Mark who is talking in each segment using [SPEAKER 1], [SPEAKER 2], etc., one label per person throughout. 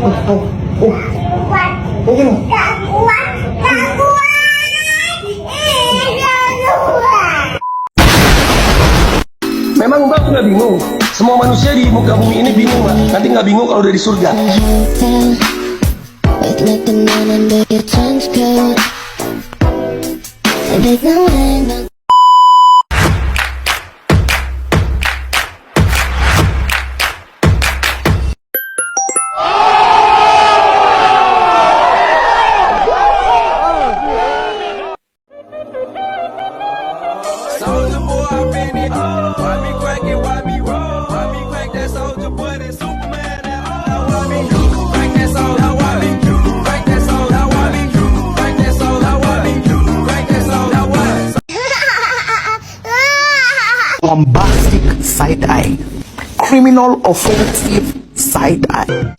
[SPEAKER 1] Memang Mbak nggak bingung? Semua manusia di muka bumi ini bingung, Mbak. Nanti nggak bingung kalau udah di surga.
[SPEAKER 2] Soulja boy, I been it. Why me crack it? Why me roll? Why me crack that Soulja boy? That Superman? That all. Why me crack that soul? Why me crack that soul? Why me crack that soul? Why me crack that soul? Why?
[SPEAKER 3] Bombastic side eye, criminal offensive side eye.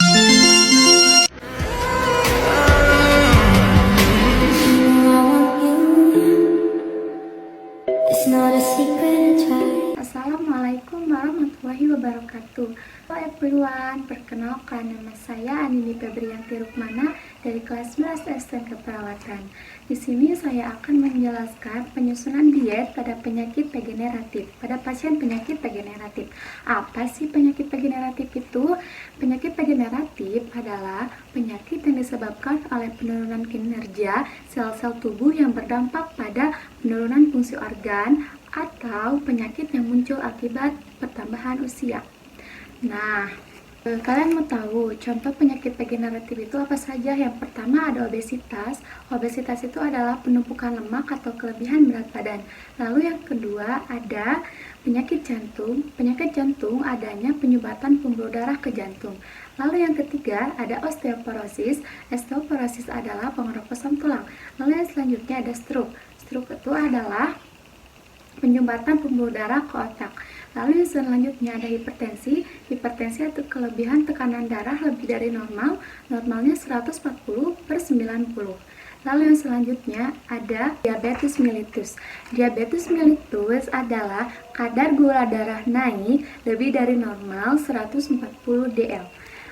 [SPEAKER 4] Assalamualaikum warahmatullahi wabarakatuh. Halo everyone, perkenalkan nama saya Anini Febrianti Rukmana dari kelas 11 STM Keperawatan. Di sini saya akan menjelaskan penyusunan diet pada penyakit degeneratif, pada pasien penyakit degeneratif. Apa sih penyakit degeneratif itu? Penyakit degeneratif adalah penyakit yang disebabkan oleh penurunan kinerja sel-sel tubuh yang berdampak pada penurunan fungsi organ atau penyakit yang muncul akibat pertambahan usia. Nah, kalian mau tahu contoh penyakit degeneratif itu apa saja? Yang pertama ada obesitas. Obesitas itu adalah penumpukan lemak atau kelebihan berat badan. Lalu yang kedua ada penyakit jantung. Penyakit jantung adanya penyumbatan pembuluh darah ke jantung. Lalu yang ketiga ada osteoporosis. Osteoporosis adalah pengeroposan tulang. Lalu yang selanjutnya ada stroke. Stroke itu adalah penyumbatan pembuluh darah ke otak. Lalu yang selanjutnya ada hipertensi. Hipertensi itu kelebihan tekanan darah lebih dari normal. Normalnya 140/90. Lalu yang selanjutnya ada diabetes mellitus. Diabetes mellitus adalah kadar gula darah naik lebih dari normal 140 dl.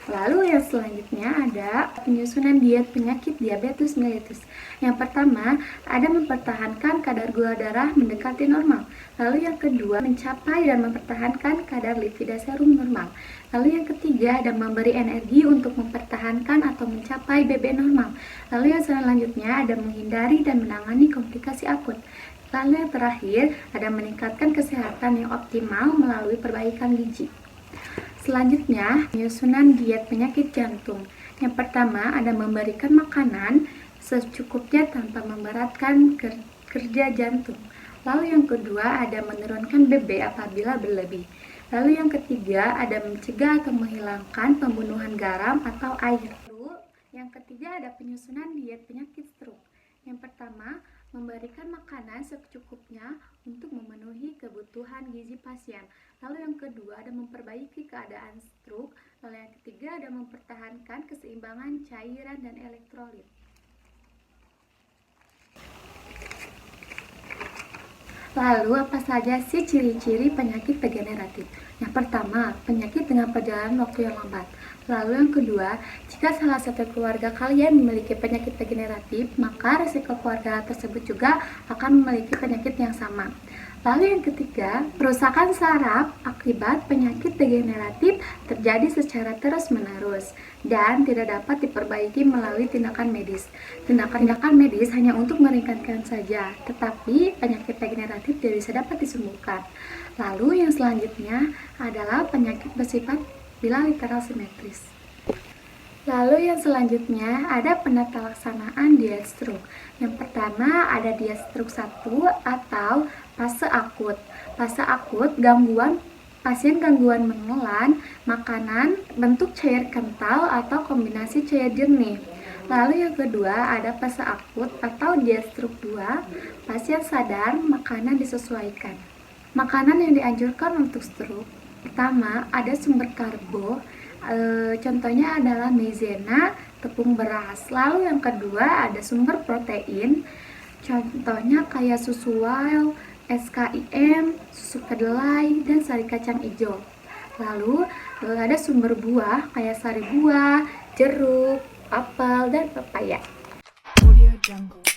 [SPEAKER 4] Lalu yang selanjutnya ada penyusunan diet penyakit diabetes mellitus. Yang pertama, ada mempertahankan kadar gula darah mendekati normal. Lalu yang kedua, mencapai dan mempertahankan kadar lipida serum normal. Lalu yang ketiga, ada memberi energi untuk mempertahankan atau mencapai BB normal. Lalu yang selanjutnya, ada menghindari dan menangani komplikasi akut. Lalu yang terakhir, ada meningkatkan kesehatan yang optimal melalui perbaikan gizi. Selanjutnya, penyusunan diet penyakit jantung. Yang pertama, ada memberikan makanan secukupnya tanpa memberatkan kerja jantung. Lalu yang kedua, ada menurunkan BB apabila berlebih. Lalu yang ketiga, ada mencegah atau menghilangkan pembunuhan garam atau air. Lalu yang ketiga, ada penyusunan diet penyakit stroke. Yang pertama, memberikan makanan secukupnya untuk memenuhi kebutuhan gizi pasien. Lalu yang kedua ada memperbaiki keadaan stroke. Lalu yang ketiga ada mempertahankan keseimbangan cairan dan elektrolit. Lalu apa saja sih ciri-ciri penyakit degeneratif? Yang pertama, penyakit dengan perjalanan waktu yang lambat. Lalu yang kedua, jika salah satu keluarga kalian memiliki penyakit degeneratif, maka resiko keluarga tersebut juga akan memiliki penyakit yang sama. Lalu yang ketiga, perusakan saraf akibat penyakit degeneratif terjadi secara terus-menerus dan tidak dapat diperbaiki melalui tindakan medis. Tindakan medis hanya untuk meringankan saja, tetapi penyakit degeneratif tidak bisa dapat disembuhkan. Lalu yang selanjutnya adalah penyakit bersifat bilateral simetris. Lalu yang selanjutnya ada penata laksanaan diet stroke. Yang pertama ada diet stroke 1 atau fase akut. Fase akut pasien gangguan menelan makanan bentuk cair kental atau kombinasi cair jernih. Lalu yang kedua ada fase akut atau diet stroke 2. Pasien sadar, makanan disesuaikan. Makanan yang dianjurkan untuk stroke pertama ada sumber karbo, contohnya adalah maizena, tepung beras. Lalu yang kedua ada sumber protein, contohnya kayak susu wild, SKIM, susu kedelai, dan sari kacang hijau. Lalu ada sumber buah kayak sari buah, jeruk, apel, dan pepaya.
[SPEAKER 5] Audio Jungle.